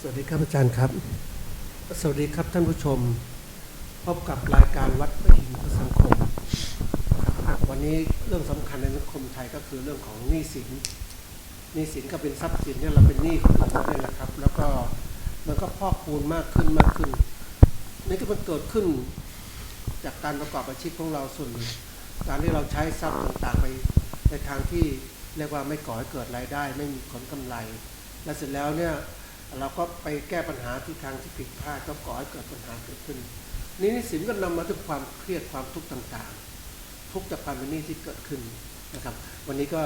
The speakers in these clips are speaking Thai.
วัสดีครับอาจารย์ครับสวัสดีครับท่านผู้ชมพบกับรายการวัดพระอินทร์สังคมวันนี้เรื่องสำคัญในสังคมไทยก็คือเรื่องของหนี้สินก็เป็นทรัพย์สินเนี่ยเราเป็นหนี้คนอื่นนั่นแหละครับแล้วก็มันก็พอกพูนมากขึ้นนี่ก็มันเกิดขึ้นจากการประกอบอาชีพของเราส่วนหนึ่งการที่เราใช้ทรัพย์ต่างๆไปในทางที่เรียกว่าไม่ก่อให้เกิดรายได้ไม่มีผลกำไรและเสร็จแล้วเนี่ยเราก็ไปแก้ปัญหาที่ทางที่ผิดพลาดก็ก่อให้เกิดปัญหาเกิดขึ้นหนี้สินก็นำมาถึงความเครียดความทุกข์ต่างๆทุกข์จากความเป็นหนี้ที่เกิดขึ้นนะครับวันนี้ก็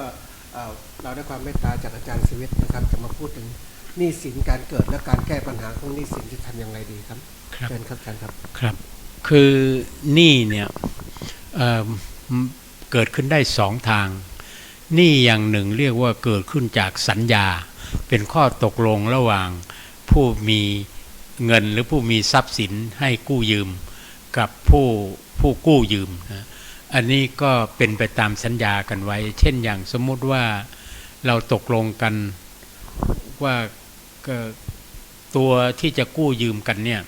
เราได้ความเมตตาจากอาจารย์ศิวิทย์นะครับจะมาพูดถึงหนี้สินการเกิดและการแก้ปัญหาของหนี้สินจะทำอย่างไรดีครับเชิญครับอาจารย์ครับครับคือหนี้เนี่ยเกิดขึ้นได้สองทางหนี้อย่างหนึ่งเรียกว่าเกิดขึ้นจากสัญญาเป็นข้อตกลงระหว่างผู้มีเงินหรือผู้มีทรัพย์สินให้กู้ยืมกับผู้กู้ยืมนะอันนี้ก็เป็นไปตามสัญญากันไว้เช่นอย่างสมมุติว่าเราตกลงกันว่าตัวที่จะกู้ยืมกันเนี่ย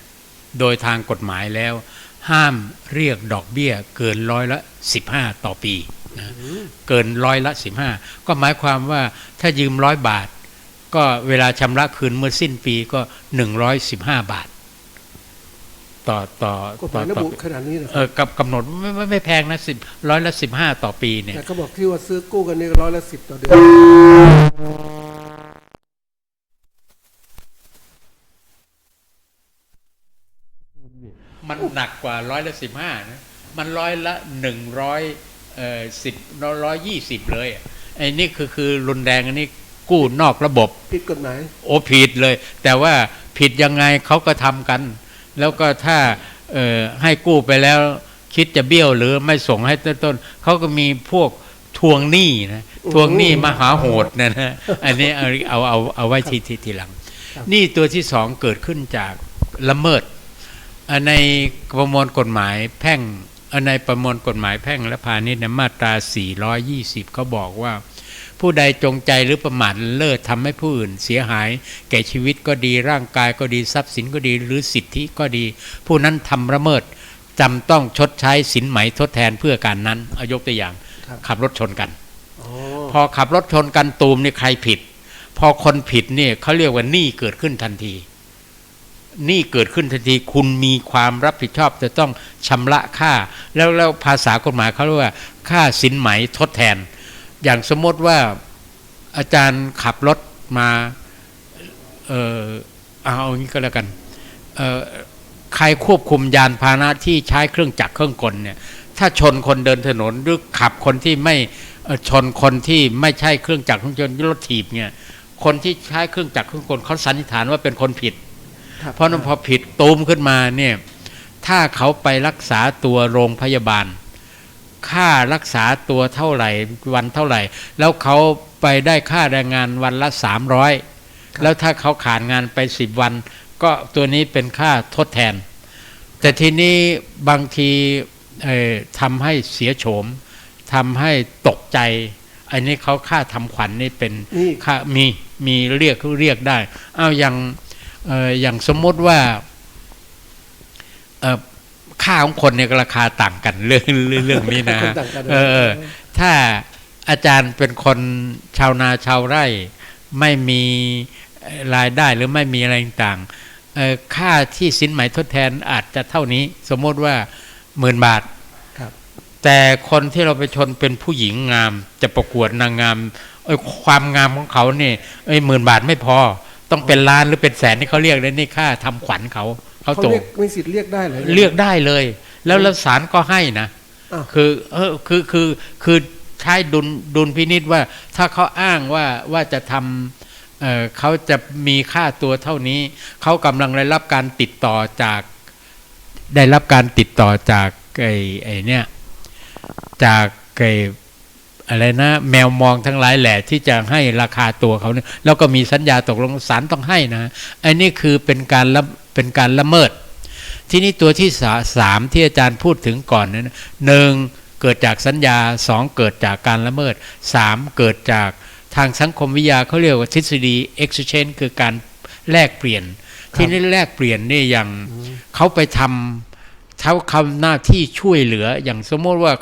โดยทางกฎหมายแล้วห้ามเรียกดอกเบี้ยเกิน15%ต่อปีนะเกิน15%ก็หมายความว่าถ้ายืม100 บาทก็เวลาชำระคืนเมื่อสิ้นปีก็115 บาทกฎหมายระบุขนาดนี้กับกำหนดไม่แพงนะ15%ต่อปีเนี่ยแต่เขาบอกที่ว่าซื้อกู้กันนี่10%ต่อเดือนมันหนักกว่า15%นะมัน120เลยไอ้นี่คือรุนแรงอันนี้กู้นอกระบบผิดกฎหมายผิดเลยแต่ว่าผิดยังไงเขาก็ทำกันแล้วก็ถ้าให้กู้ไปแล้วคิดจะเบี้ยวหรือไม่ส่งให้ต้นเขาก็มีพวกทวงหนี้นะทวงหนี้มหาโหดนะอันนี้เอาไว้ทีหลังนี่ตัวที่สองเกิดขึ้นจากละเมิดในประมวลกฎหมายแพ่งในประมวลกฎหมายแพ่งและพาณิชย์ในมาตรา420เขาบอกว่าผู้ใดจงใจหรือประมาทเลิศทำให้ผู้อื่นเสียหายแก่ชีวิตก็ดีร่างกายก็ดีทรัพย์สินก็ดีหรือสิทธิก็ดีผู้นั้นทำละเมิดจำต้องชดใช้สินไหมทดแทนเพื่อการนั้นเอายกตัวอย่างขับรถชนกันพอขับรถชนกันตูมนี่ใครผิดพอคนผิดเนี่ยเขาเรียกว่าหนี้เกิดขึ้นทันทีหนี้เกิดขึ้นทันทีคุณมีความรับผิดชอบจะต้องชำระค่าแล้วภาษากฎหมายเขาเรียกว่าค่าสินไหมทดแทนอย่างสมมติว่าอาจารย์ขับรถมาเอาอย่างนี้ก็แล้วกันใครควบคุมยานพาหนะที่ใช้เครื่องจักรเครื่องกลเนี่ยถ้าชนคนเดินถนนหรือขับคนที่ไม่ชนคนที่ไม่ใช่เครื่องจักรเครื่องยนต์รถถีบเนี่ยคนที่ใช้เครื่องจักรเครื่องกลเขาสันนิษฐานว่าเป็นคนผิดเพราะนั้นพอผิดตูมขึ้นมาเนี่ยถ้าเขาไปรักษาตัวโรงพยาบาลค่ารักษาตัวเท่าไหร่วันเท่าไหร่แล้วเขาไปได้ค่าแรงงานวันละ300แล้วถ้าเขาขาดงานไป10 วันก็ตัวนี้เป็นค่าทดแทนแต่ทีนี้บางทีทำให้เสียโฉมทำให้ตกใจอันนี้เขาค่าทำขวัญ นี่เป็นค่ามีเรียกได้เอาอย่างสมมติว่าค่าของคนเนี่ยราคาต่างกันเรื่องนี้นะถ้าอาจารย์เป็นคนชาวนาชาวไร่ไม่มีรายได้หรือไม่มีอะไรต่างค่าที่สินไหมทดแทนอาจจะเท่านี้สมมติว่า10,000 บาทแต่คนที่เราไปชนเป็นผู้หญิงงามจะประกวดนางงามความงามของเขาเนี่ย10,000 บาทไม่พอต้องเป็นล้านหรือเป็นแสนที่เขาเรียกเลยนี่ค่าทำขวัญเขาตกมีสิทธิ์เรียกได้เลยเรียกได้เลยแล้วศาลก็ให้นะคือใช้ดุลพินิจว่าถ้าเขาอ้างว่าจะทำเขาจะมีค่าตัวเท่านี้เขากำลังได้รับการติดต่อจากไอ้เนี่ยจากอะไรนะแมวมองทั้งหลายแหละที่จะให้ราคาตัวเขาเนี่ยแล้วก็มีสัญญาตกลงศาลต้องให้นะไอ้นี่คือเป็นการละเมิดที่นี่ตัวที่3ที่อาจารย์พูดถึงก่อนนั้น1เกิดจากสัญญา2เกิดจากการละเมิด3เกิดจากทางสังคมวิทยาเขาเรียกว่าทฤษฎี exchange คือการแลกเปลี่ยน ทีนี้แลกเปลี่ยนนี่อย่างเขาไปทำหน้าที่ช่วยเหลืออย่างสมมติว่า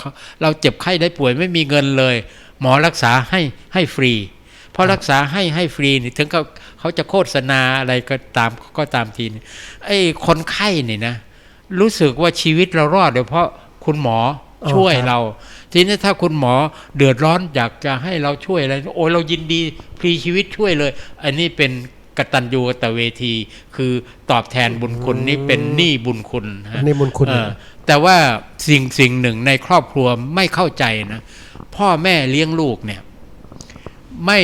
เราเจ็บไข้ได้ป่วยไม่มีเงินเลย หมอรักษาให้ฟรีพอรักษาให้ฟรีนี่ถึงเขาจะโฆษณาอะไรก็ตามทีนี่ไอ้คนไข้นี่นะรู้สึกว่าชีวิตเรารอดเดี๋ยวเพราะคุณหมอช่วยเราทีนี้ถ้าคุณหมอเดือดร้อนอยากจะให้เราช่วยอะไรโอ้ยเรายินดีพลีชีวิตช่วยเลยอันนี้เป็นกตัญญูกตเวทีคือตอบแทนบุญคุณนี่เป็นหนี้บุญคุณนี่บุญคุณแต่ว่าสิ่งหนึ่งในครอบครัวไม่เข้าใจนะพ่อแม่เลี้ยงลูกเนี่ยไม่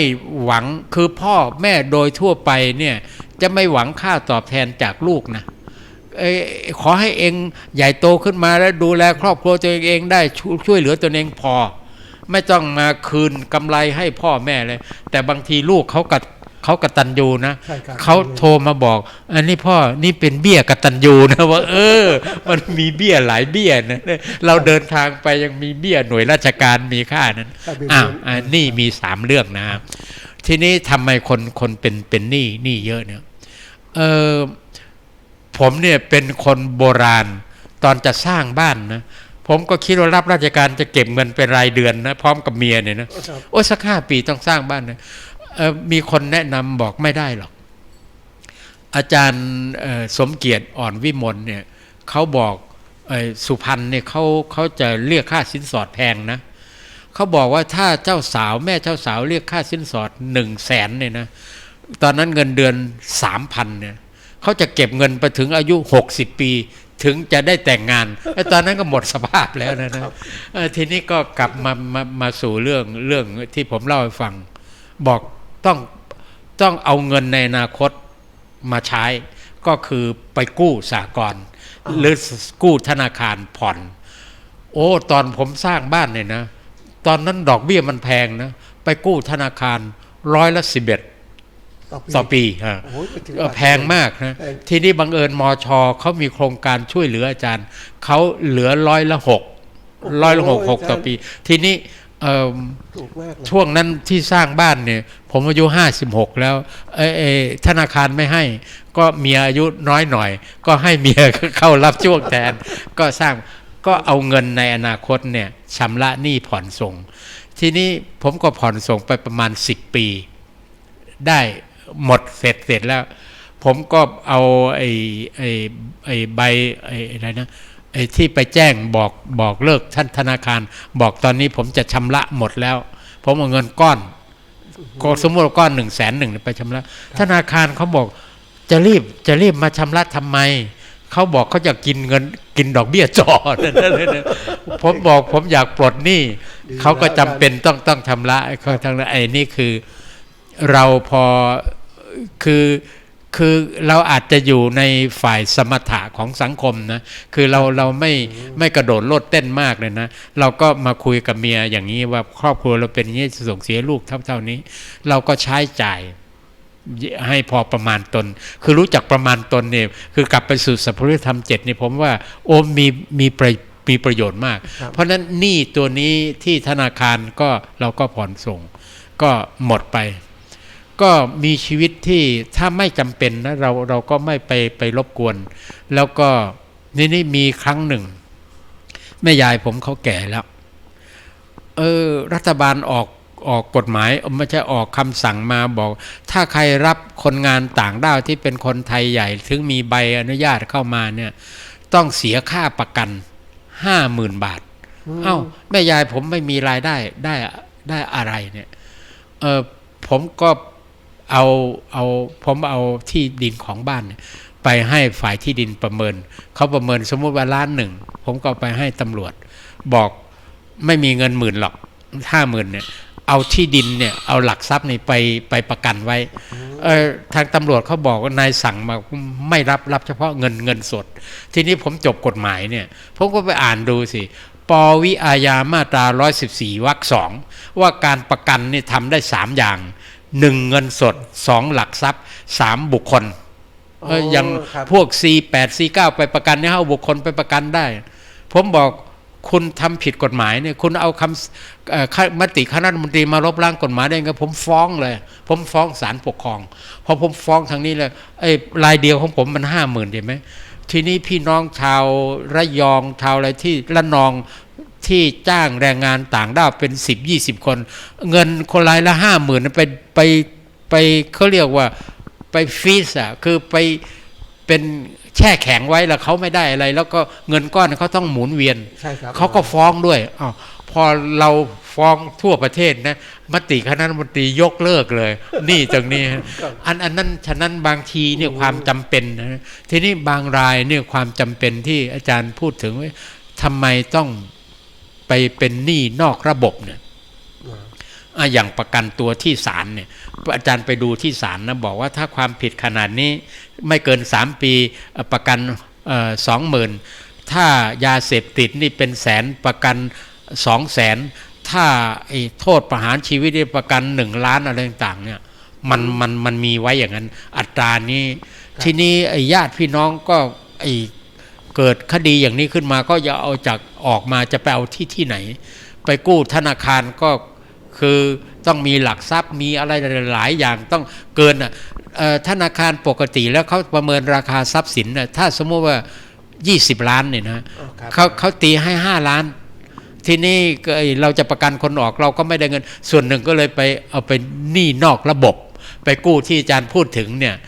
หวังคือพ่อแม่โดยทั่วไปเนี่ยจะไม่หวังค่าตอบแทนจากลูกนะขอให้เองใหญ่โตขึ้นมาแล้วดูแลครอบครัวตัวเองได้ช่วยเหลือตัวเองพอไม่ต้องมาคืนกำไรให้พ่อแม่เลยแต่บางทีลูกเขากตัญญูนะเขาโทรมาบอกอันนี้พ่อนี่เป็นเบี้ยกตัญญูนะว่ามันมีเบี้ยหลายเบี้ยนะเราเดินทางไปยังมีเบี้ยหน่วยราชการมีค่านั้นอันนี้มี3เรื่องนะทีนี้ทำไมคนเป็นหนี้เยอะเนี่ยผมเนี่ยเป็นคนโบราณตอนจะสร้างบ้านนะผมก็คิดว่ารับราชการจะเก็บเงินเป็นรายเดือนนะพร้อมกับเมียเนี่ยนะโอ้สัก5 ปีต้องสร้างบ้านนะมีคนแนะนำบอกไม่ได้หรอกอาจารย์สมเกียรติอ่อนวิมลเนี่ยเขาบอกสุพรรณเนี่ยเขาจะเรียกค่าสินสอดแพงนะเขาบอกว่าถ้าเจ้าสาวแม่เจ้าสาวเรียกค่าสินสอด100,000เนี่ยนะตอนนั้นเงินเดือน 3,000 เนี่ยเขาจะเก็บเงินไปถึงอายุ60 ปีถึงจะได้แต่งงานตอนนั้นก็หมดสภาพแล้วนะทีนี้ก็กลับมาสู่เรื่องที่ผมเล่าให้ฟังบอกต้องเอาเงินในอนาคตมาใช้ก็คือไปกู้สหกรณ์หรือกู้ธนาคารผ่อนโอ้ตอนผมสร้างบ้านเนี่ยนะตอนนั้นดอกเบี้ยมันแพงนะไปกู้ธนาคาร11%ต่อปีแพงมากนะทีนี้บังเอิญมช.เขามีโครงการช่วยเหลืออาจารย์เขาเหลือ6%ต่อปีทีนี้ช่วงนั้นที่สร้างบ้านเนี่ยผมอายุ56แล้วธนาคารไม่ให้ก็เมียอายุน้อยหน่อยก็ให้เมียเข้ารับช่วงแทนก็สร้างก็เอาเงินในอนาคตเนี่ยชำระหนี้ผ่อนส่งทีนี้ผมก็ผ่อนส่งไปประมาณ10 ปีได้หมดเสร็จแล้วผมก็เอาใบอะไรนะที่ไปแจ้งบอกเลิกท่านธนาคารบอกตอนนี้ผมจะชำระหมดแล้วผมเอาเงินก้อนก็สมมติก้อน100,000ไปชำระธนาคารเขาบอกจะรีบมาชำระทำไมเขาบอกเขาจะกินดอกเบี้ยจ่อผมบอกผมอยากปลดหนี้เขาก็จำเป็นต้องชำระเขาทั้งนั้นนี่คือเราพอคือเราอาจจะอยู่ในฝ่ายสมถะของสังคมนะคือเราไม่กระโดดโลดเต้นมากเลยนะเราก็มาคุยกับเมียอย่างนี้ว่าครอบครัวเราเป็นอย่างนี้ส่งเสียลูกเท่านี้เราก็ใช้จ่ายให้พอประมาณตนคือรู้จักประมาณตนเนี่ยคือกลับไปสู่สัพพุริธรรม7นี่ผมว่าโอ้มีประโยชน์มากเพราะนั้นหนี้ตัวนี้ที่ธนาคารก็เราก็ผ่อนส่งก็หมดไปก็มีชีวิตที่ถ้าไม่จำเป็นนะเราก็ไม่ไปรบกวนแล้วก็นี่มีครั้งหนึ่งแม่ยายผมเขาแก่แล้วรัฐบาลออกกฎหมายไม่ใช่ออกคำสั่งมาบอกถ้าใครรับคนงานต่างด้าวที่เป็นคนไทยใหญ่ถึงมีใบอนุญาตเข้ามาเนี่ยต้องเสียค่าประกัน 50,000 บาทเอ้าแม่ยายผมไม่มีรายได้อะไรเนี่ยผมก็ผมเอาที่ดินของบ้านไปให้ฝ่ายที่ดินประเมินเขาประเมินสมมุติว่า1,000,000ผมก็ไปให้ตำรวจบอกไม่มีเงิน10,000หรอก 50,000เนี่ยเอาที่ดินเนี่ยเอาหลักทรัพย์นี่ไปประกันไว้ทางตำรวจเขาบอกว่านายสั่งมาไม่รับเฉพาะเงินสดทีนี้ผมจบกฎหมายเนี่ยผมก็ไปอ่านดูสิปวิอาญามาตรา114 วรรค 2ว่าการประกันนี่ทำได้3อย่าง1เงินสด2หลักทรัพย์3บุคคลอย่างพวก C8 C9 ไปประกันเนี่ยเอาบุคคลไปประกันได้ผมบอก คุณทำผิดกฎหมายเนี่ยคุณเอามติคณะรัฐมนตรีมาลบล้างกฎหมายได้ไงผมฟ้องเลยผมฟ้องศาลปกครองพอผมฟ้องทางนี้เลยรายเดียวของผมมัน50,000เห็นไหมทีนี้พี่น้องชาวระยองชาวอะไรที่ระนองที่จ้างแรงงานต่างด้าวเป็น10-20 คนเงินคนรายละ50,000ไปเขาเรียกว่าไปฟีสอ่ะคือไปเป็นแช่แข็งไว้แล้วเขาไม่ได้อะไรแล้วก็เงินก้อนเขาต้องหมุนเวียน ใช่ครับ เขาก็ฟ้องด้วยพอเราฟ้องทั่วประเทศนะมติคณะรัฐมนตรียกเลิกเลยนี่ตรงนี้อันนั้นฉะนั้นบางทีเนี่ยความจำเป็นนะทีนี้บางรายเนี่ยความจำเป็นที่อาจารย์พูดถึงว่าทำไมต้องไปเป็นหนี้นอกระบบเนี่ยอย่างประกันตัวที่ศาลเนี่ยอาจารย์ไปดูที่ศาลนะบอกว่าถ้าความผิดขนาดนี้ไม่เกิน3 ปีประกัน20,000ถ้ายาเสพติดนี่เป็นแสนประกัน200,000ถ้าโทษประหารชีวิตนี่ประกัน1 ล้านอะไรต่างๆเนี่ยมันมีไว้อย่างนั้นอัตรานี้ทีนี้ญาติพี่น้องก็เกิดคดีอย่างนี้ขึ้นมาก็จะเอาจากออกมาจะไปเอาที่ไหนไปกู้ธนาคารก็คือต้องมีหลักทรัพย์มีอะไรหลายอย่างต้องเกินธนาคารปกติแล้วเขาประเมินราคาทรัพย์สินถ้าสมมติว่า20 ล้านเนี่ยนะเขาตีให้5 ล้านทีนี้เราจะประกันคนออกเราก็ไม่ได้เงินส่วนหนึ่งก็เลยไปเอาไปหนี้นอกระบบไปกู้ที่อาจารย์พูดถึงเนี่ย6%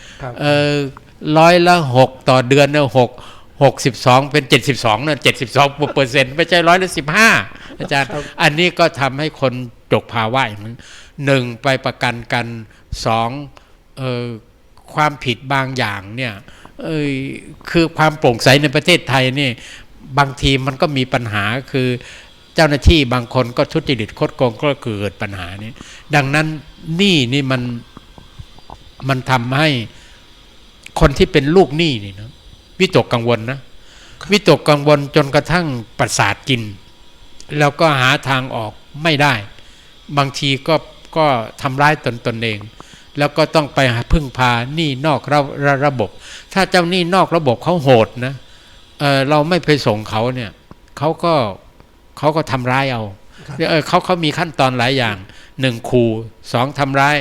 ต่อเดือนเนี่ย62เป็น72นะ72%ไม่ใช่15%อาจารย์อันนี้ก็ทำให้คนจกภาวะอย่างนั้น1ไปประกันกัน2ความผิดบางอย่างเนี่ยคือความโปร่งใสในประเทศไทยนี่บางทีมันก็มีปัญหาคือเจ้าหน้าที่บางคนก็ทุจริตคดโกงก็เกิดปัญหานี้ดังนั้นหนี้นี่มันทำให้คนที่เป็นลูกหนี้นี่นะวิตกกังวลนะวิตกกังวลจนกระทั่งประสาทกินแล้วก็หาทางออกไม่ได้บางทีก็ทำร้ายตนเองแล้วก็ต้องไปพึ่งพาหนี้นอกระบบถ้าเจ้าหนี้นอกระบบเขาโหดนะเราไม่ไปส่งเขาเนี่ยเขาก็ทำร้ายเอาเขามีขั้นตอนหลายอย่าง1ขู่2ทำร้าย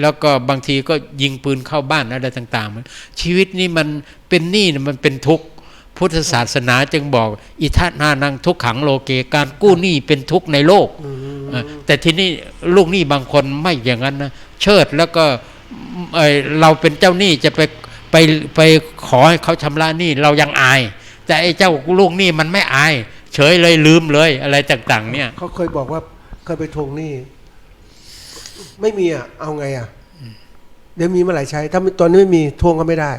แล้วก็บางทีก็ยิงปืนเข้าบ้านอะไรต่างๆชีวิตนี้มันเป็นหนี้มันเป็นทุกข์พุทธศาสนาจึงบอกอิทัณานังทุกขังโลเกการกู้หนี้เป็นทุกข์ในโลกแต่ทีนี้ลูกหนี้บางคนไม่อย่างนั้นนะเชิดแล้วก็เราเป็นเจ้าหนี้จะไปขอให้เขาชำระหนี้เรายังอายแต่ไอ้เจ้าลูกหนี้มันไม่อายเฉยเลยลืมเลยอะไรต่างๆเนี่ยเขาเคยบอกว่าเคยไปทวงหนี้ไม่มีเอาไงเดี๋ยวมีเมื่อไหร่ใช้ถ้าตอนนี้ไม่มีทวงก็ไม่ได้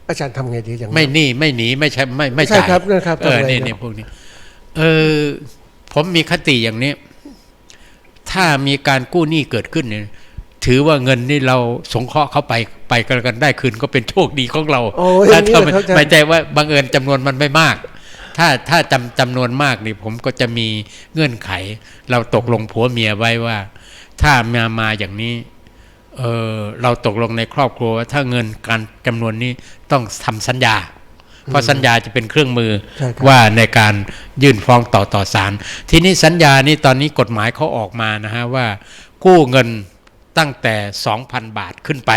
อาจารย์ทำไงดีอย่างไม่หนี้ไม่หนีไม่ใช่ไม่จ่ายครับนะครับนี่พวกนี้ผมมีคติอย่างนี้ถ้ามีการกู้หนี้เกิดขึ้นเนี่ยถือว่าเงินนี่เราสงเคราะห์เขาไปกันได้คืนก็เป็นโชคดีของเราถ้าไม่ใจว่าบังเอิญจำนวนมันไม่มากถ้าจำนวนมากนี่ผมก็จะมีเงื่อนไขเราตกลงผัวเมียไว้ว่าถ้ามาอย่างนี้เราตกลงในครอบครัวว่าถ้าเงินการจำนวนนี้ต้องทำสัญญาเพราะสัญญาจะเป็นเครื่องมือว่าในการยื่นฟ้องต่อศาลทีนี้สัญญานี้ตอนนี้กฎหมายเขาออกมานะฮะว่ากู้เงินตั้งแต่ 2,000 บาทขึ้นไป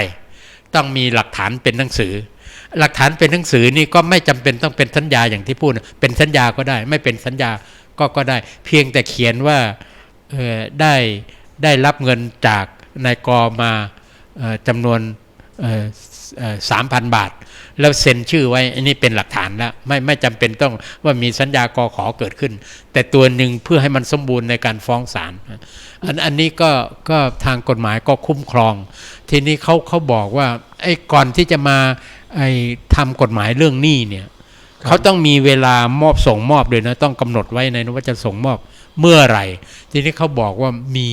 ต้องมีหลักฐานเป็นหนังสือหลักฐานเป็นหนังสือนี่ก็ไม่จำเป็นต้องเป็นสัญญาอย่างที่พูดเป็นสัญญาก็ได้ไม่เป็นสัญญาก็ได้เพียงแต่เขียนว่าได้รับเงินจากนายกมาจำนวน3,000 บาทแล้วเซ็นชื่อไว้อันนี้เป็นหลักฐานแล้วไม่จำเป็นต้องว่ามีสัญญากขอเกิดขึ้นแต่ตัวหนึ่งเพื่อให้มันสมบูรณ์ในการฟ้องศาลอันนี้ก็ทางกฎหมายก็คุ้มครองทีนี้เขาบอกว่าก่อนที่จะมาทำกฎหมายเรื่องหนี้เนี่ยเขาต้องมีเวลส่งมอบเลยนะต้องกำหนดไว้ในว่าจะส่งมอบเมื่อไหร่ทีนี้เขาบอกว่ามี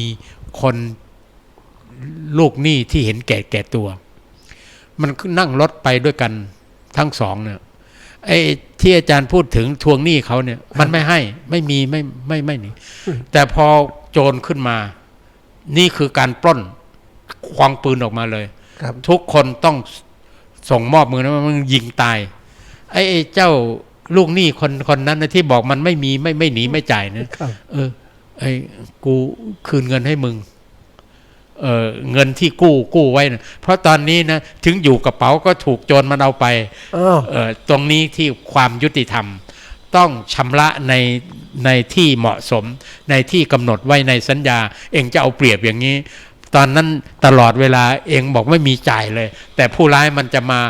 คนลูกหนี้ที่เห็นแก่ตัวมันนั่งรถไปด้วยกันทั้งสองเนี่ยที่อาจารย์พูดถึงทวงหนี้เขาเนี่ยมันไม่ให้ไม่มีไม่หนีแต่พอโจรขึ้นมานี่คือการปล้นควงปืนออกมาเลยทุกคนต้องส่งมอบมือนะมันยิงตายไอ้เจ้า ลูกหนี้คนนั้นนะที่บอกมันไม่มีไม่หนีไม่จ่ายนะครับ ไอ้กูคืนเงินให้มึงเงินที่กู้ไว้นะเพราะตอนนี้นะถึงอยู่กระเป๋าก็ถูกโจรมันเอาไปตรงนี้ที่ความยุติธรรมต้องชำระในที่เหมาะสมในที่กำหนดไว้ในสัญญาเองจะเอาเปรียบอย่างนี้ตอนนั้นตลอดเวลาเองบอกไม่มีจ่ายเลยแต่ผู้ร้ายมันจะมา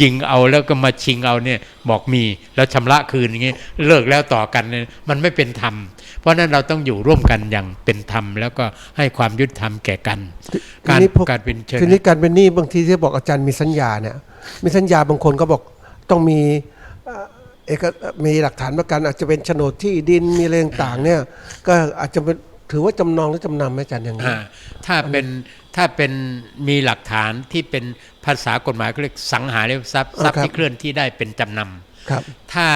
ยิงเอาแล้วก็มาชิงเอาเนี่ยบอกมีแล้วชำระคืนอย่างนี้เลิกแล้วต่อกันเนี่ยมันไม่เป็นธรรมเพราะนั้นเราต้องอยู่ร่วมกันอย่างเป็นธรรมแล้วก็ให้ความยุติธรรมแก่กันการเป็นเชิญทีนี้การเป็นหนี้บางทีที่บอกอาจารย์มีสัญญาเนี่ยมีสัญญาบางคนก็บอกต้องมีมีหลักฐานประกันอาจจะเป็นโฉนดที่ดินมีอะไรต่างๆเนี่ยก็อาจจะเป็นถือว่าจำนองหรือจำนำไหมอาจารย์อย่างนี้ถ้าเป็นมีหลักฐานที่เป็นภาษากฎหมายเขาเรียกสังหาริมทรัพย์ทรัพย์ที่เคลื่อนที่ได้เป็นจำนำถ้า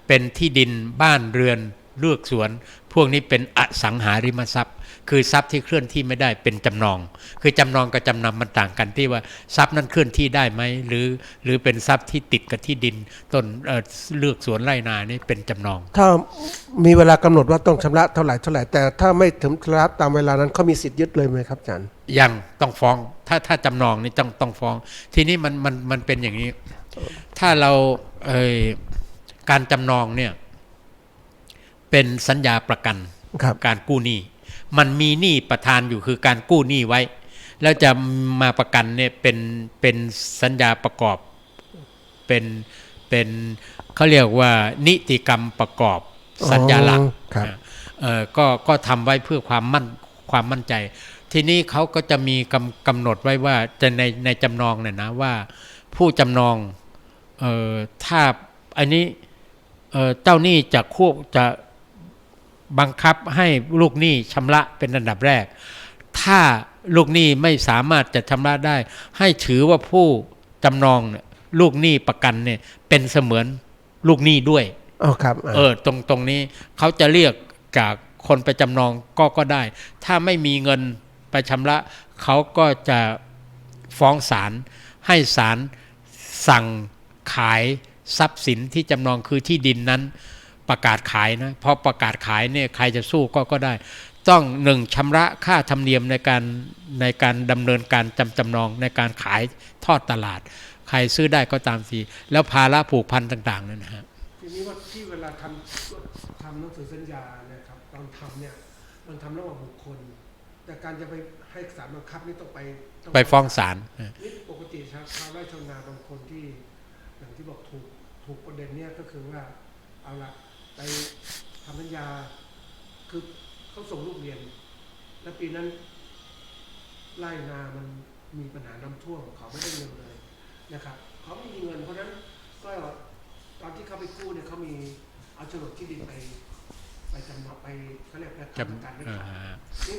เป็นที่ดินบ้านเรือนเลือกสวนพวกนี้เป็นอสังหาริมทรัพย์คือทรัพย์ที่เคลื่อนที่ไม่ได้เป็นจำนองคือจำนองกับจำนำมันต่างกันที่ว่าทรัพย์นั้นเคลื่อนที่ได้ไหมหรือเป็นทรัพย์ที่ติดกับที่ดินต้นเลือกสวนไร่นานี่เป็นจำนองถ้ามีเวลากำหนดว่าต้องชำระเท่าไหร่แต่ถ้าไม่ถึงชำระตามเวลานั้นเขามีสิทธิ์ยึดเลยไหมครับอาจารย์ยังต้องฟ้องถ้าจำนองนี่ต้องฟ้องทีนี้มันเป็นอย่างนี้ถ้าเราการจำนองเนี่ยเป็นสัญญาประกันการกู้หนี้มันมีหนี้ประทานอยู่คือการกู้หนี้ไว้แล้วจะมาประกันเนี่ยเป็นสัญญาประกอบเป็นเขาเรียกว่านิติกรรมประกอบสัญญาหลักก็ทำไว้เพื่อความมั่นใจทีนี้เขาก็จะมีกำหนดไว้ว่าจะในจำนองเนี่ยนะว่าผู้จำนองถ้าอันนี้เจ้าหนี้จะบังคับให้ลูกหนี้ชำระเป็นอันดับแรกถ้าลูกหนี้ไม่สามารถจะชำระได้ให้ถือว่าผู้จำนองลูกหนี้ประกันเนี่ยเป็นเสมือนลูกหนี้ด้วยครับตรงนี้เขาจะเรียกจากคนไปจำนองก็ได้ถ้าไม่มีเงินไปชำระเขาก็จะฟ้องศาลให้ศาลสั่งขายทรัพย์สินที่จำนองคือที่ดินนั้นประกาศขายนะพอประกาศขายเนี่ยใครจะสู้ก็ได้ต้อง1ชำระค่าธรรมเนียมในการดำเนินการจำนองในการขายทอดตลาดใครซื้อได้ก็ตามทีแล้วภาระผูกพันต่างๆนั่นนะฮะทีนี้ว่าที่เวลาทำหนังสือสัญญานะครับตอนทำเนี่ยมันทำระหว่างบุคคลแต่การจะไปให้ศาลบังคับนี่ต้องไปฟ้องศาลนี่ปกติชาวไร่ชาวนาบางคนที่อย่างที่บอกถูกประเด็นเนี่ยก็คือว่าเอาละไปทำสัญญาคือเขาส่งลูกเรียนแล้วปีนั้นไร่นามันมีปัญหาน้ำท่วมเขาไม่ได้เงินเลยนะครับเขาไม่มีเงินเพราะนั้นก็ตอนที่เขาไปกู้เนี่ยเขามีเอาโฉนดที่ดินไปจำนองไปเขาเรียกว่าประกันนี่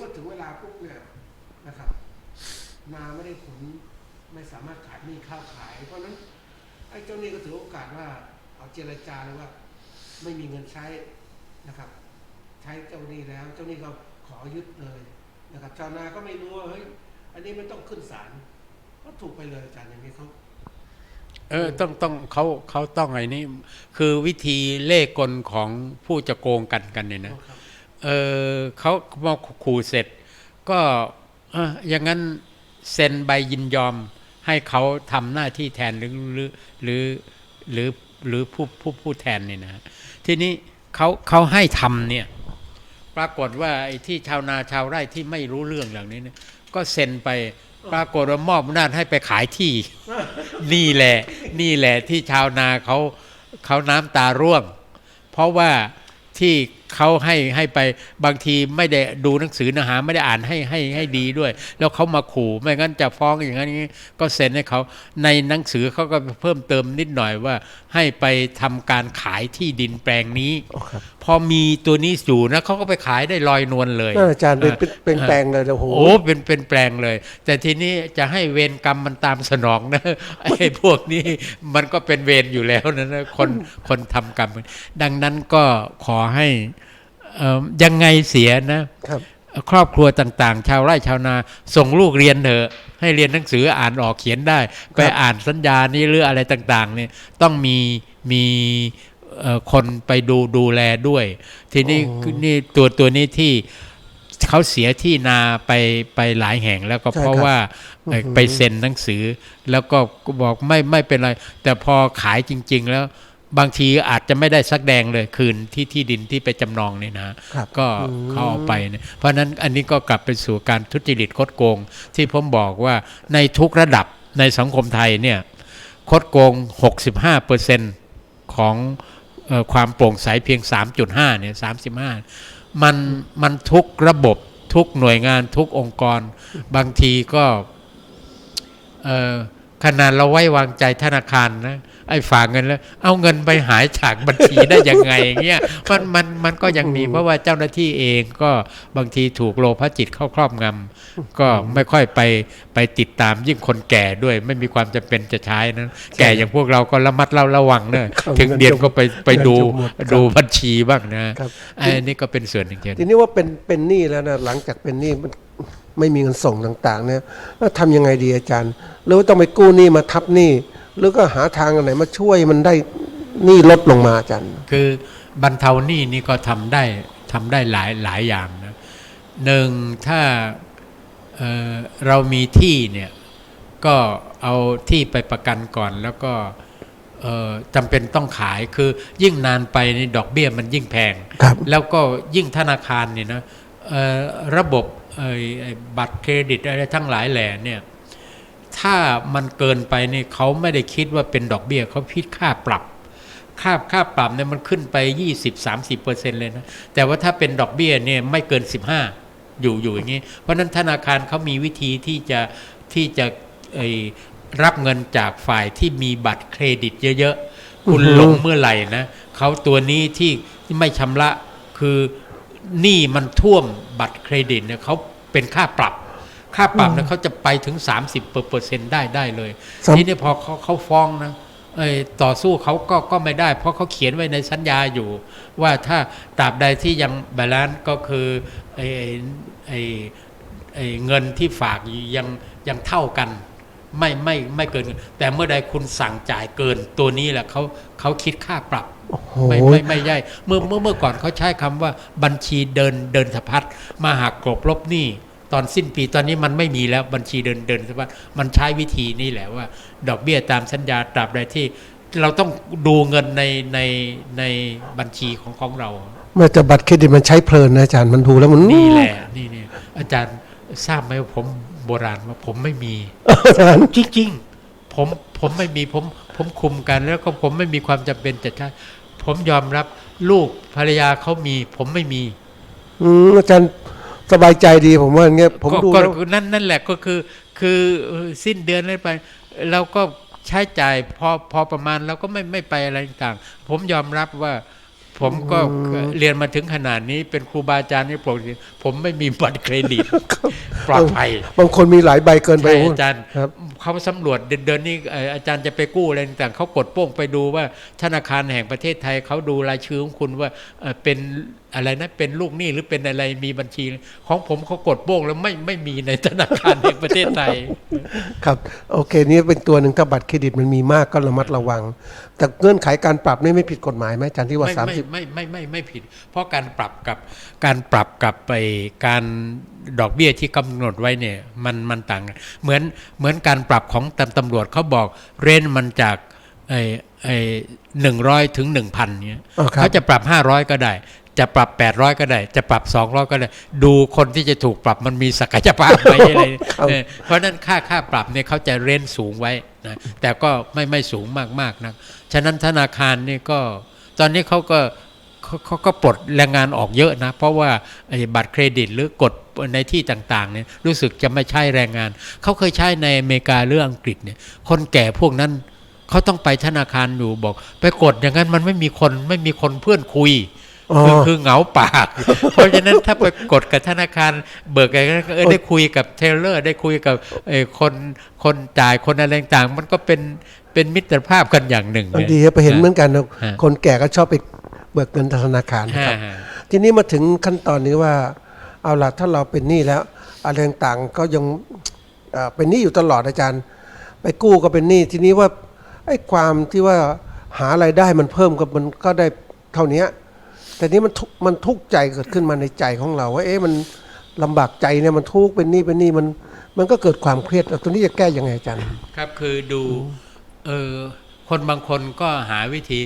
ว่าถึงเวลาปุ๊บเนี่ยนะครับนาไม่ได้ผลไม่สามารถขายหนี้ข้าวขายเพราะนั้นไอ้เจ้าหนี้ก็ถือโอกาสว่าเอาเจรจาเลยว่าไม่มีเงินใช้นะครับใช้เจ้าหนี้แล้วเจ้าหนี้ก็ขอยึดเลยนะครับชาวนาก็ไม่รู้ว่าเฮ้ยอันนี้ไม่ต้องขึ้นศาลก็ถูกไปเลยอาจารย์อย่างนี้เขาต้องเขาต้องไอ้นี่คือวิธีเล่ห์กลของผู้จะโกงกันเนี่ยนะเขามาขู่เสร็จก็อย่างนั้นเซ็นใบยินยอมให้เขาทำหน้าที่แทนหรือผู้แทนนี่นะทีนี้เขาให้ทำเนี่ยปรากฏว่าไอ้ที่ชาวนาชาวไร่ที่ไม่รู้เรื่องอย่างนี้เนี่ยก็เซ็นไปปรากฏว่ามอบอำนาจให้ไปขายที่ นี่แหละที่ชาวนาเขาน้ำตาร่วงเพราะว่าที่เขาให้ไปบางทีไม่ได้ดูหนังสือเนื้อหาไม่ได้อ่านให้ดีด้วยแล้วเขามาขู่ไม่งั้นจะฟ้องอย่างนั้นก็เซ็นให้เขาในหนังสือเขาก็เพิ่มเติมนิดหน่อยว่าให้ไปทำการขายที่ดินแปลงนี้พอมีตัวนี้อยู่นะเขาก็ไปขายได้ลอยนวลเลยอาจารย์เป็นแปลงเลยโอ้โหเป็นแปลงเลยแต่ทีนี้จะให้เวรกรรมมันตามสนองนะไอ้พวกนี้มันก็เป็นเวรอยู่แล้วนะคนทำกรรมดังนั้นก็ขอให้ยังไงเสียนะครอบครัวต่างๆชาวไร่ชาวนาส่งลูกเรียนเถอะให้เรียนหนังสืออ่านออกเขียนได้ไปอ่านสัญญานี้หรืออะไรต่างๆเนี่ยต้องมี คนไปดูแลด้วย ทีนี้ โอ้ นี่ตัวนี้ที่เขาเสียที่นาไปหลายแห่งแล้วก็ ใช่ เพราะ ครับ ว่า อือหือ ไปเซ็นหนังสือ แล้วก็บอกไม่เป็นไร แต่พอขายจริง ๆ แล้วบางทีอาจจะไม่ได้สักแดงเลยคืนที่ดินที่ไปจำนองเนี่ยนะครับ ก็เขาเอาไปเนี่ยเพราะฉะนั้นอันนี้ก็กลับไปสู่การทุจริตคดโกง ที่ผมบอกว่าในทุกระดับในสังคมไทยเนี่ยคดโกง 65% ของความโปร่งใสเพียง 3.5 เนี่ย 35มันทุกระบบทุกหน่วยงานทุกองค์กรบางทีก็ขนาดเราไว้วางใจธนาคารนะไอ้ฝากเงินแล้วเอาเงินไปหายจากบัญชีได้ยังไงเงี้ยมันก็ยังมีเพราะว่าเจ้าหน้าที่เองก็บางทีถูกโลภะจิตเข้าครอบงำก็ไม่ค่อยไปติดตามยิ่งคนแก่ด้วยไม่มีความจำเป็นจะใช้นั้นแก่อย่างพวกเราก็ระมัดระวังเนอะถึงเดือนก็ไปดูบัญชีบ้างนะครับ ไอ้นี่ก็เป็นส่วนหนึ่ง ทีนี้ว่าเป็นหนี้แล้วนะหลังจากเป็นหนี้มันไม่มีเงินส่งต่างๆเนี่ยแล้วทำยังไงดีอาจารย์หรือว่าต้องไปกู้หนี้มาทับหนี้หรือก็หาทางไหนมาช่วยมันได้หนี้ลดลงมาอาจารย์ คือบรรเทาหนี้นี่ก็ทำได้หลายอย่างนะหนึ่งถ้าเรามีที่เนี่ยก็เอาที่ไปประกันก่อนแล้วก็จำเป็นต้องขายคือยิ่งนานไปในดอกเบี้ยมันยิ่งแพง ครับ แล้วก็ยิ่งธนาคารเนี่ยนะระบบบัตรเครดิตอะไรทั้งหลายแหล่เนี่ยถ้ามันเกินไปนี่เขาไม่ได้คิดว่าเป็นดอกเบี้ยเขาคิดค่าปรับค่าปรับเนี่ยมันขึ้นไป 20-30% เลยนะแต่ว่าถ้าเป็นดอกเบี้ยเนี่ยไม่เกิน 15อยู่อย่างนี้เพราะนั้นธนาคารเขามีวิธีที่จะรับเงินจากฝ่ายที่มีบัตรเครดิตเยอะๆคุณลงเมื่อไหร่นะเขาตัวนี้ที่ไม่ชำระคือหนี้มันท่วมบัตรเครดิตเนี่ยเขาเป็นค่าปรับเนี่ยเขาจะไปถึง 30% ได้เลยทีนี้พอเขาฟ้องนะต่อสู้เขาก็ไม่ได้เพราะเขาเขียนไว้ในสัญญาอยู่ว่าถ้าตราบใดที่ยังบาลานซ์ก็คือเงินที่ฝากยังเท่ากันไม่เกินแต่เมื่อใดคุณสั่งจ่ายเกินตัวนี้แหละเขาคิดค่าปรับไม่ใช่เมื่อก่อนเขาใช้คำว่าบัญชีเดินสะพัดมาหักกลบลบหนี้ตอนสิ้นปีตอนนี้มันไม่มีแล้วบัญชีเดินสะพัดมันใช้วิธีนี้แหละว่าดอกเบี้ยตามสัญญาตราบใดที่เราต้องดูเงินในบัญชีของเราเมื่อจะบัตรเครดิตมันใช้เพลินนะอาจารย์มันดูแล้วมันนี่แหละนี่อาจารย์ทราบไหมว่าผมโบราณว่าผมไม่มีจริงๆผมไม่มีผมคุมกันแล้วก็ผมไม่มีความจำเป็นจะใช้ผมยอมรับลูกภรรยาเขามีผมไม่มีอาจารย์สบายใจดีผมว่าอย่างเงี้ยผมดูแล้วนั่นแหละก็คือสิ้นเดือนอะไรไปเราก็ใช้จ่ายพอประมาณเราก็ไม่ไปอะไรต่างผมยอมรับว่าผมก็เรียนมาถึงขนาดนี้เป็นครูบาอาจารย์นี่ผมไม่มีบัตรเครดิตปลอดภัยบางคนมีหลายใบเกินไปอาจารย์เขาสำรวจเดือนนี้อาจารย์จะไปกู้อะไรต่างเขากดโป้งไปดูว่าธนาคารแห่งประเทศไทยเขาดูรายชื่อของคุณว่าเป็นอะไรนะเป็นลูกหนี้หรือเป็นอะไรมีบัญชีของผมเขากดโป้งแล้วไม่มีในธนาคารแห่งประเทศไทยครับโอเคนี่เป็นตัวหนึ่งถ้าบัตรเครดิตมันมีมากก็ระมัดระวังแต่เงื่อนไขการปรับนี่ไม่ผิดกฎหมายไหมอาจารย์ที่ว่า30ไม่ผิดเพราะการปรับกับไปการดอกเบี้ยที่กำหนดไว้เนี่ยมันต่างกันเหมือนการปรับของตำรวจเขาบอกเรนมันจาก100 ถึง 1,000เนี่ยเขาจะปรับ500ก็ได้จะปรับ800ก็ได้จะปรับ200ก็ได้ดูคนที่จะถูกปรับมันมีศักยภาพไหมอะไรเพราะนั้นค่าปรับเนี่ยเขาจะเรนสูงไว้นะแต่ก็ไม่สูงมากนะฉะนั้นธนาคารนี่ก็ตอนนี้เขาก็ปลดแรงงานออกเยอะนะเพราะว่าบัตรเครดิตหรือกดในที่ต่างๆเนี่ยรู้สึกจะไม่ใช่แรงงานเขาเคยใช้ในอเมริกาหรืออังกฤษเนี่ยคนแก่พวกนั้นเขาต้องไปธนาคารอยู่บอกไปกดอย่างนั้นมันไม่มีคนเพื่อนคุยคือเหงาปากเพราะฉะนั้นถ้าไปกดกับธนาคารเบิกอะไรก็ได้คุยกับเทเลอร์ได้คุยกับคนจ่ายคนอะไรต่างมันก็เป็นมิตรภาพกันอย่างหนึ่งดีไปเห็นเหมือนกันคนแก่ก็ชอบไปเบิกเงินธนาคารนะครับทีนี้มาถึงขั้นตอนนี้ว่าเอาล่ะถ้าเราเป็นหนี้แล้วอะไรต่างๆก็ยังเป็นหนี้อยู่ตลอดอาจารย์ไปกู้ก็เป็นหนี้ทีนี้ว่าไอ้ความที่ว่า หารายได้มันเพิ่มมันก็ได้เท่านี้แต่นี้มันทุกข์ใจเกิดขึ้นมาในใจของเราว่ามันลำบากใจเนี่ยมันทุกข์เป็นนี่มันก็เกิดความเครียดตัวนี้จะแก้ยังไงอาจารย์ครับคือดูคนบางคนก็หาวิธี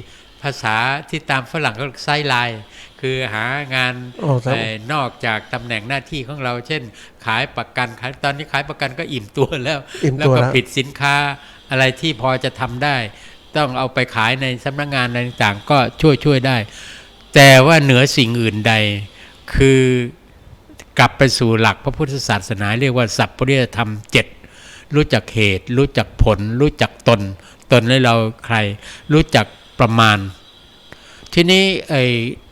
ภาษาที่ตามฝรั่งก็ไซด์ไลน์คือหางานนอกจากตำแหน่งหน้าที่ของเราเช่นขายประกันตอนนี้ขายประกันก็อิ่มตัวแล้วก็ผลิตสินค้าอะไรที่พอจะทำได้ต้องเอาไปขายในสำนักงานอะไรต่างๆก็ช่วยได้แต่ว่าเหนือสิ่งอื่นใดคือกลับไปสู่หลักพระพุทธศาสนาเรียกว่าสัพพุริยธรรม7รู้จักเหตุรู้จักผลรู้จักตนและเราใครรู้จักประมาณทีนี้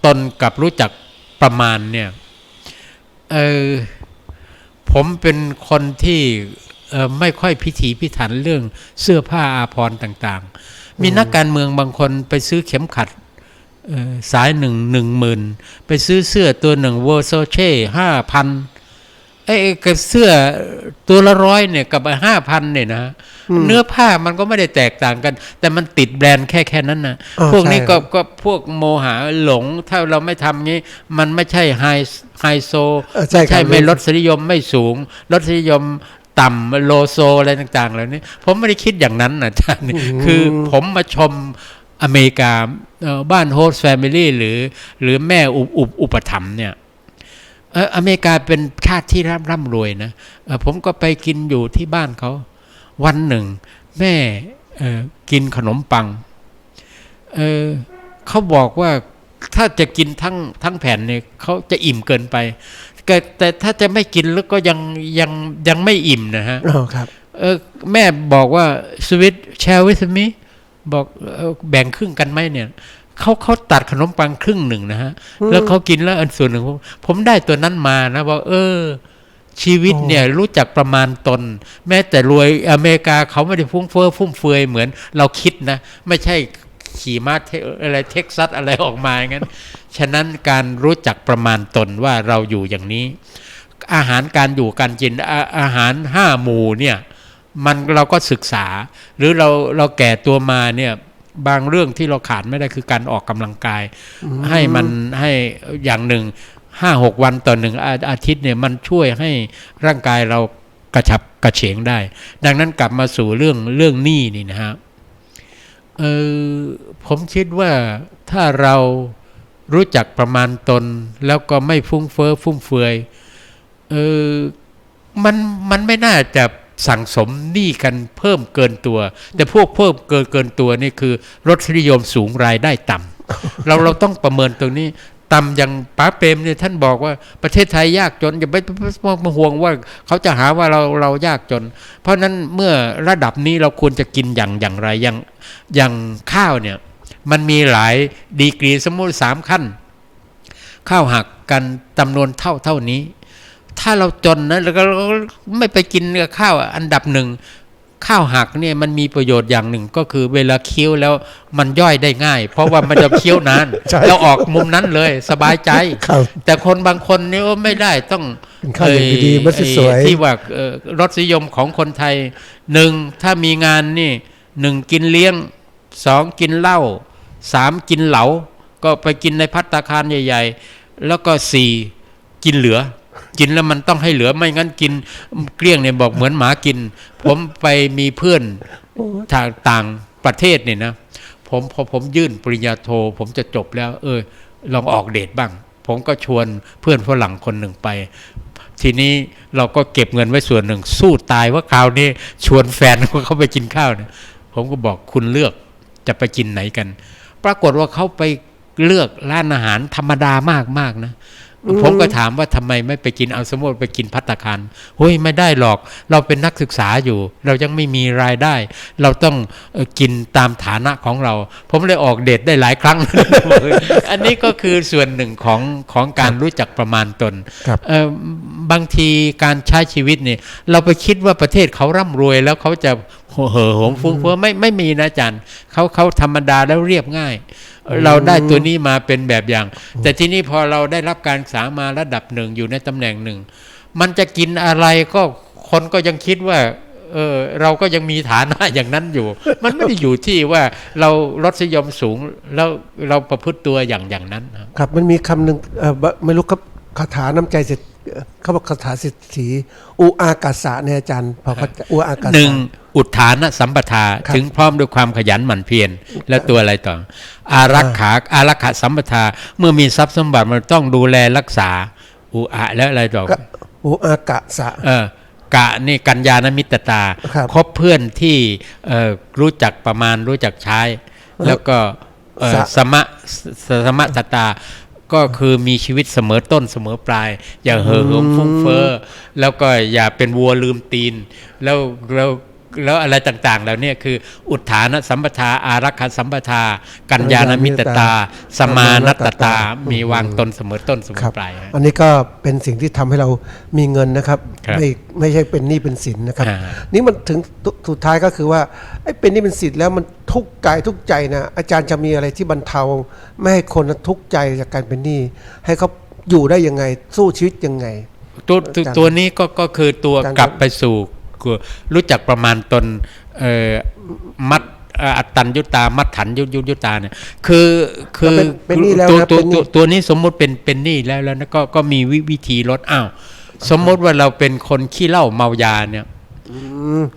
ตนกับรู้จักประมาณเนี่ยผมเป็นคนที่ไม่ค่อยพิถีพิถันเรื่องเสื้อผ้าอาภรณ์ต่างๆมีนักการเมืองบางคนไปซื้อเข็มขัดสาย10,000ไปซื้อเสื้อตัวหนึ่งเวอร์โซเช่5,000กับเสื้อตัวละ100เนี่ยกับ5,000เนี่ยนะเนื้อผ้ามันก็ไม่ได้แตกต่างกันแต่มันติดแบรนด์แค่นั้นนะพวกนี้ก็พวกโมหะหลงถ้าเราไม่ทำงี้มันไม่ใช่ไฮโซไม่ใช่ไม่รสนิยมไม่สูงรสนิยมต่ำโลโซอะไรต่างๆเหล่านี้ผมไม่ได้คิดอย่างนั้นนะท่านคือผมมาชมอเมริกาบ้านโฮสต์แฟมิลี่หรือแม่อุปถัมภ์เนี่ยอเมริกาเป็นชาติที่ร่ำรวยนะผมก็ไปกินอยู่ที่บ้านเขาวันหนึ่งแม่กินขนมปังเขาบอกว่าถ้าจะกินทั้งแผ่นเนี่ยเขาจะอิ่มเกินไปแต่ถ้าจะไม่กินแล้วก็ยังไม่อิ่มนะฮะครับแม่บอกว่าสวิตแชร์วิสมิบอกแบ่งครึ่งกันไหมเนี่ยเขาตัดขนมปังครึ่งหนึ่งนะฮะแล้วเขากินแล้วอันส่วนหนึ่งผมได้ตัวนั้นมานะว่าชีวิตเนี่ยรู้จักประมาณตนแม้แต่รวยอเมริกาเขาไม่ได้ฟุ่มเฟือยเหมือนเราคิดนะไม่ใช่ขี่ม้าอะไรเท็กซัสอะไรออกมาอย่างนั้นฉะนั้นการรู้จักประมาณตนว่าเราอยู่อย่างนี้อาหารการอยู่การกินอาหาร5หมู่เนี่ยมันเราก็ศึกษาหรือเราแก่ตัวมาเนี่ยบางเรื่องที่เราขาดไม่ได้คือการออกกำลังกายให้มันให้อย่างหนึ่ง5-6 วันต่อ1 อาทิตย์เนี่ยมันช่วยให้ร่างกายเรากระฉับกระเฉงได้ดังนั้นกลับมาสู่เรื่องหนี้นี่นะฮะผมคิดว่าถ้าเรารู้จักประมาณตนแล้วก็ไม่ฟุ่มเฟือยมันไม่น่าจะสั่งสมหนี้กันเพิ่มเกินตัวแต่พวกเพิ่มเกินตัวนี่คือรสนิยมสูงรายได้ต่ำ เราต้องประเมินตรงนี้ต่ำอย่างป๋าเปรมเนี่ยท่านบอกว่าประเทศไทยยากจนอย่าไปมาห่วงว่าเขาจะหาว่าเรายากจนเพราะนั้นเมื่อระดับนี้เราควรจะกินอย่างไรอย่างข้าวเนี่ยมันมีหลายดีกรีสมมุติ3 ขั้นข้าวหักกันจำนวนเท่านี้ถ้าเราจนนะแล้วก็ไม่ไปกินกับข้าวอันดับหนึ่งข้าวหักเนี่ยมันมีประโยชน์อย่างหนึ่งก็คือเวลาเคี้ยวแล้วมันย่อยได้ง่ายเพราะว่ามันจะเคี้ยวนานเราออกมุมนั้นเลยสบายใจแต่คนบางคนนี่ไม่ได้ต้องดีๆมันสวยที่ว่ารสนิยมของคนไทย1ถ้ามีงานนี่1กินเลี้ยง2กินเหล้า3กินเหลาก็ไปกินในภัตตาคารใหญ่ๆแล้วก็4กินเหลือกินแล้วมันต้องให้เหลือไม่งั้นกินเกลี้ยงเนี่ยบอกเหมือนหมากินผมไปมีเพื่อนต่างประเทศเนี่ยนะพอผมยื่นปริญญาโทผมจะจบแล้วลองออกเดทบ้างผมก็ชวนเพื่อนฝรั่งคนหนึ่งไปทีนี้เราก็เก็บเงินไว้ส่วนหนึ่งสู้ตายว่าคราวนี้ชวนแฟนเขาไปกินข้าวเนี่ยผมก็บอกคุณเลือกจะไปกินไหนกันปรากฏว่าเขาไปเลือกร้านอาหารธรรมดามากนะผมก็ถามว่าทำไมไม่ไปกินเอาสมมติไปกินภัตตาคารเฮ้ยไม่ได้หรอกเราเป็นนักศึกษาอยู่เรายังไม่มีรายได้เราต้องกินตามฐานะของเราผมเลยออกเดทได้หลายครั้ง อันนี้ก็คือส่วนหนึ่งของการรู้จักประมาณตนบางทีการใช้ชีวิตเนี่ยเราไปคิดว่าประเทศเขาร่ำรวยแล้วเขาจะเห่อหงฟุ้งเฟ้อไม่มีนะอาจารย์เขาธรรมดาแล้วเรียบง่ายเราได้ตัวนี้มาเป็นแบบอย่างแต่ที่นี่พอเราได้รับการศึกษามาระดับหนึ่งอยู่ในตำแหน่งหนึ่งมันจะกินอะไรก็คนก็ยังคิดว่า เราก็ยังมีฐานะอย่างนั้นอยู่ มันไม่ได้อยู่ที่ว่าเรารสนิยมสูงแล้วเราประพฤติตัวอย่างนั้นนะครับ มันมีคำหนึ่งไม่รู้ครับคาถาน้ำใจเศรษฐเขาบอกคาถาเศรษฐีอุอากาสะเนี่ยอาจารย์พอเขาอุอากาสะ หนึ่งอุทานสัมปทา ครับ ถึงพร้อมด้วยความขยันหมั่นเพียรแล้วตัวอะไรต่ออารักขาสัมปทาเมื่อมีทรัพย์สมบัติมันต้องดูแลรักษาอุอะแล้วอะไรต่อ ก็อุอากาสะ กะนี่กัญญาณมิตรตา ครับ คบเพื่อนที่รู้จักประมาณรู้จักใช้ แล้วก็สมะตตาก็คือมีชีวิตเสมอต้นเสมอปลาย อย่าเห่อเหิมฟุ้งเฟ้อแล้วก็อย่าเป็นวัวลืมตีนแล้วอะไรต่างๆเหล่านี้คืออุทานสัมปทาอารักขาสัมปทากัญญาณมิตรตาสมานัตตามีวางตนเสมอต้นเสมอปลาย อันนี้ก็เป็นสิ่งที่ทำให้เรามีเงินนะครับ ครับ ไม่ใช่เป็นหนี้เป็นสินนะครับ อ่า นี่มันถึงสุดท้ายก็คือว่าไอ้เป็นหนี้เป็นสินแล้วมันทุกข์กายทุกข์ใจนะอาจารย์จะมีอะไรที่บรรเทาไม่ให้คนทุกข์ใจจากการเป็นหนี้ให้เขาอยู่ได้ยังไงสู้ชีวิตยังไง ตัวนี้ก็คือตัว การ กลับไปสู่รู้จักประมาณตนมัดอัตตัญญุตามัดถันยุตาเนี่ยคือ เป็นหนี้แล้วนะเป็นหนี้ ตัวนี้สมมุติเป็นหนี้แล้วนะก็มีวิธีลดสมมติว่าเราเป็นคนขี้เหล้าเมายาเนี่ย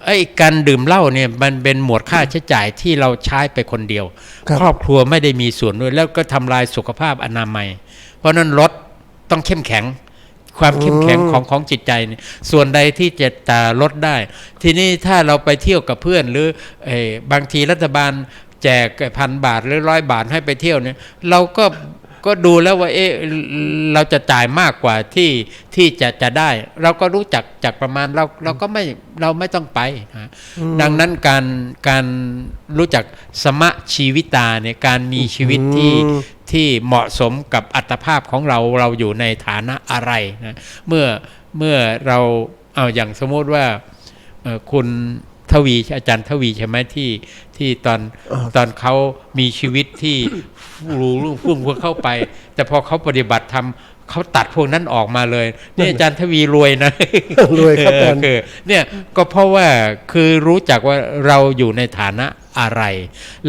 ไอ้การดื่มเหล้าเนี่ยมันเป็นหมวดค่าใช้จ่ายที่เราใช้ไปคนเดียว ครับ ครอบครัวไม่ได้มีส่วนด้วยแล้วก็ทำลายสุขภาพอนามัย เพราะนั้นลดต้องเข้มแข็ง ความเข้มแข็งของจิตใจเนี่ยส่วนใดที่จะลดได้ ทีนี้ถ้าเราไปเที่ยวกับเพื่อนหรือบางทีรัฐบาลแจก1,000 บาทหรือ100 บาทให้ไปเที่ยวเนี่ยเราก็ดูแล้วว่าเราจะจ่ายมากกว่าที่จะได้ เราก็รู้จักจากประมาณเราก็ไม่ต้องไปนะดังนั้นการรู้จักสมะชีวิตาเนี่ยการมีชีวิตที่เหมาะสมกับอัตภาพของเราอยู่ในฐานะอะไรนะเมื่อเราเอาอย่างสมมติว่าคุณทวีอาจารย์ทวีใช่ไหมที่ตอนเขามีชีวิตที่รู้พุ่งเข้าไป แต่พอเขาปฏิบัติธรรมเขาตัดพวกนั้นออกมาเลยนี่อาจารย์ทวีรวยนะ รวยครับอาจารย์ เนี่ยก็เพราะว่าคือรู้จักว่าเราอยู่ในฐานะอะไรแ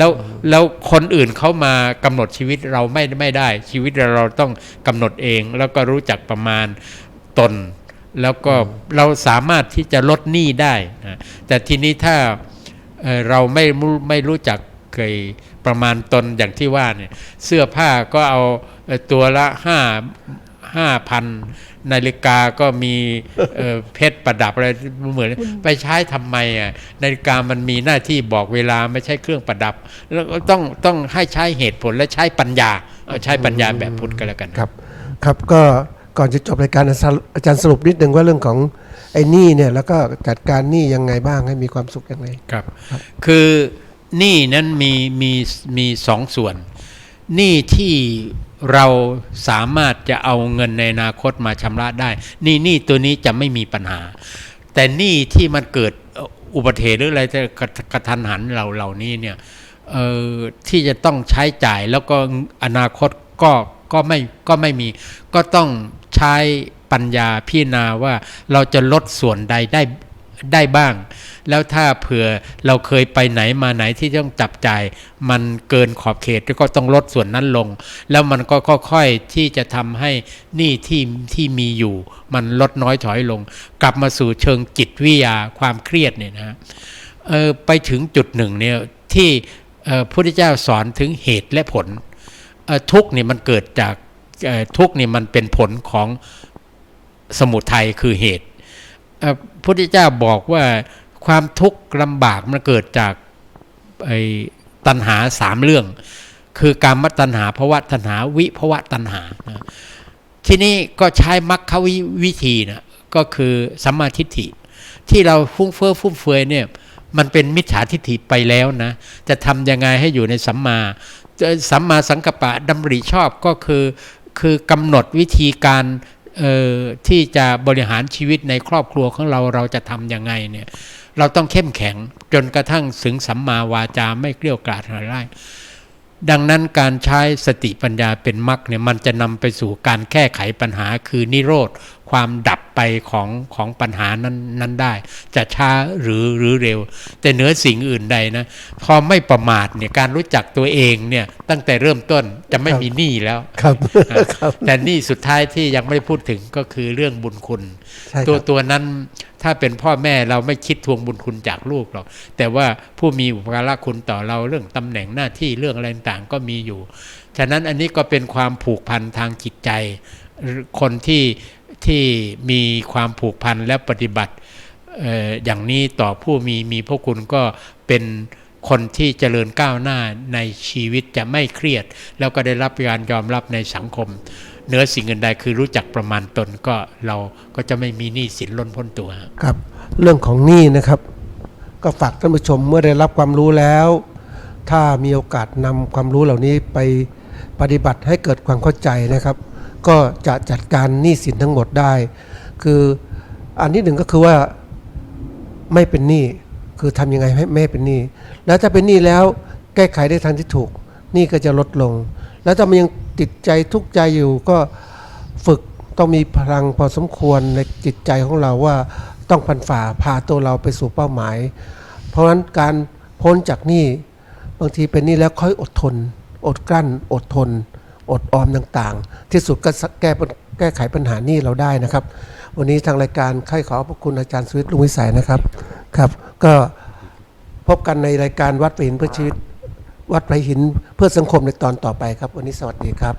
ล้วคนอื่นเขามากำหนดชีวิตเราไม่ได้ชีวิตเราต้องกำหนดเองแล้วก็รู้จักประมาณตน แล้วก็เราสามารถที่จะลดหนี้ได้นะแต่ทีนี้ถ้าเราไม่รู้จักเคยประมาณตนอย่างที่ว่าเนี่ยเสื้อผ้าก็เอาตัวละ5,000 นาฬิกาก็มีเพชรประดับอะไรเหมือนไปใช้ทำไมนาฬิกามันมีหน้าที่บอกเวลาไม่ใช่เครื่องประดับแล้วก็ต้องให้ใช้เหตุผลและใช้ปัญญาใช้ปัญญาแบบพุทธก็แล้วกันครับก็ก่อนจะจบรายการอาจารย์สรุปนิดนึงว่าเรื่องของไอ้หนี้เนี่ยแล้วก็จัดการหนี้ยังไงบ้างให้มีความสุขยังไงครับคือหนี้นั้นมีสองส่วนหนี้ที่เราสามารถจะเอาเงินในอนาคตมาชำระได้หนี้ตัวนี้จะไม่มีปัญหาแต่หนี้ที่มันเกิดอุบัติเหตุหรืออะไรกระทันหันเหล่านี้เนี่ยที่จะต้องใช้จ่ายแล้วก็อนาคตก็ไม่มีก็ต้องใช้ปัญญาพิจารณาว่าเราจะลดส่วนใดได้บ้างแล้วถ้าเผื่อเราเคยไปไหนมาไหนที่ต้องจับจ่ายมันเกินขอบเขตก็ต้องลดส่วนนั้นลงแล้วมันก็ค่อยๆที่จะทำให้หนี้ที่มีอยู่มันลดน้อยถอยลงกลับมาสู่เชิงจิตวิทยาความเครียดเนี่ยนะไปถึงจุดหนึ่งเนี่ยที่พระพุทธเจ้าสอนถึงเหตุและผลทุกข์นี่มันเกิดจากทุกข์นี่มันเป็นผลของสมุทัยคือเหตุพระพุทธเจ้าบอกว่าความทุกข์ลำบากมันเกิดจากตัณหา3เรื่องคือกามตัณหาภวตัณหาวิภวตัณหานะที่นี่ก็ใช้มรรควิธีนะก็คือสัมมาทิฏฐิที่เราฟุ้งเฟ้อฟุ่มเฟือยเนี่ยมันเป็นมิจฉาทิฏฐิไปแล้วนะจะทำยังไงให้อยู่ในสัมมาสังกัปปะดำริชอบก็คือกำหนดวิธีการที่จะบริหารชีวิตในครอบครัวของเราจะทำยังไงเนี่ยเราต้องเข้มแข็งจนกระทั่งถึงสัมมาวาจาไม่เกลี้ยกล่อมอะไรดังนั้นการใช้สติปัญญาเป็นมรรคเนี่ยมันจะนำไปสู่การแก้ไขปัญหาคือนิโรธ ความดับไปของปัญหานั้นได้จะช้าหรือเร็วแต่เหนือสิ่งอื่นใดนะพอไม่ประมาทเนี่ยการรู้จักตัวเองเนี่ยตั้งแต่เริ่มต้นจะไม่มีหนี้แล้ว ครับ ครับ แต่หนี้สุดท้ายที่ยังไม่ได้พูดถึงก็คือเรื่องบุญคุณ ใช่ครับ ตัวนั้นถ้าเป็นพ่อแม่เราไม่คิดทวงบุญคุณจากลูกหรอกแต่ว่าผู้มีอุปการะคุณต่อเราเรื่องตำแหน่งหน้าที่เรื่องอะไรต่างๆก็มีอยู่ฉะนั้นอันนี้ก็เป็นความผูกพันทางจิตใจคนที่มีความผูกพันและปฏิบัติอย่างนี้ต่อผู้มีพระคุณก็เป็นคนที่เจริญก้าวหน้าในชีวิตจะไม่เครียดแล้วก็ได้รับการยอมรับในสังคมเหนือสิ่งอื่นใดคือรู้จักประมาณตนก็เราก็จะไม่มีหนี้สินล้นพ้นตัวครับเรื่องของหนี้นะครับก็ฝากท่านผู้ชมเมื่อได้รับความรู้แล้ว ถ้ามีโอกาสนำความรู้เหล่านี้ไปปฏิบัติให้เกิดความเข้าใจนะครับ ก็จะจัดการหนี้สินทั้งหมดได้ คืออันที่หนึ่งก็คือว่าไม่เป็นหนี้คือทำยังไงให้ไม่เป็นหนี้แล้วถ้าเป็นหนี้แล้วแก้ไขได้ทางที่ถูกหนี้ก็จะลดลงแล้วถ้ามันยังติดใจทุกข์ใจอยู่ก็ฝึกต้องมีพลังพอสมควรในจิตใจของเราว่าต้องพาตัวเราไปสู่เป้าหมายเพราะฉะนั้นการพ้นจากหนี้บางทีเป็นหนี้แล้วค่อยอดทนอดกลั้นอดทนอดออมต่างๆที่สุดก็แก้ไขปัญหาหนี้เราได้นะครับวันนี้ทางรายการขอขอบพระคุณอาจารย์สุวิทย์ลุงวิสัยนะครับครับก็พบกันในรายการวัดพระหินเพื่อชีวิตวัดพระหินเพื่อสังคมในตอนต่อไปครับวันนี้สวัสดีครับ